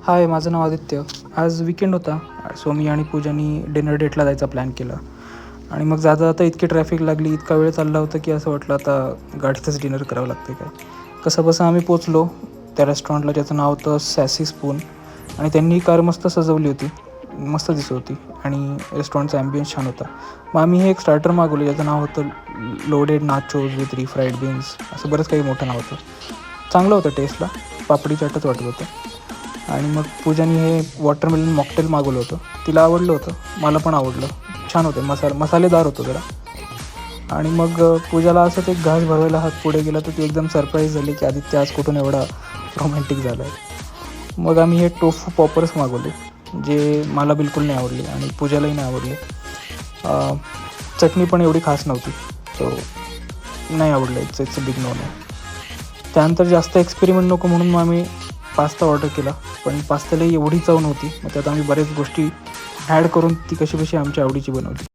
हाय, माझं नाव आदित्य. आज वीकेंड होता, सो मी आणि पूजानी डिनर डेटला जायचा प्लॅन केला. आणि मग जाता जाता इतकी ट्रॅफिक लागली, इतका वेळ चालला होता की असं वाटलं आता गाडीतच डिनर करावं लागतं काय. कसंबसं आम्ही पोचलो त्या रेस्टॉरंटला, ज्याचं नाव होतं सॅसी स्पून. आणि त्यांनी कार मस्त सजवली होती, मस्त दिसत होती आणि रेस्टॉरंटचा ॲम्बियन्स छान होता. मग आम्ही हे एक स्टार्टर मागवलं, ज्याचं नाव होतं लोडेड नाचोज विथ रिफ्राईड बीन्स, असं बरंच काही मोठं नाव होतं. चांगलं होतं टेस्टला, पापडी चाटच वाटत होतं. आणि मग पूजाने हे वॉटरमेलन मॉकटेल मागवलं होतं, तिला आवडलं होतं, मला पण आवडलं. छान होतं, मसालेदार होतं जरा. आणि मग पूजाला असंच एक घास भरवायला हात पुढे गेला तर ती एकदम सरप्राईज झाली की आदित्य आज कुठून एवढा रोमॅन्टिक झाला आहे. मग आम्ही हे टोफू पॉपर्स मागवले, जे मला बिलकुल नाही आवडले आणि पूजालाही नाही आवडले. चटणी पण एवढी खास नव्हती, सो नाही आवडलं. It's big no no. त्यानंतर जास्त एक्सपेरिमेंट नको म्हणून मग आम्ही पास्ता ऑर्डर केला, पण पास्त्याला एवढी चव नव्हती. मग त्यात आम्ही बऱ्याच गोष्टी ॲड करून ती कशी आमच्या आवडीची बनवली.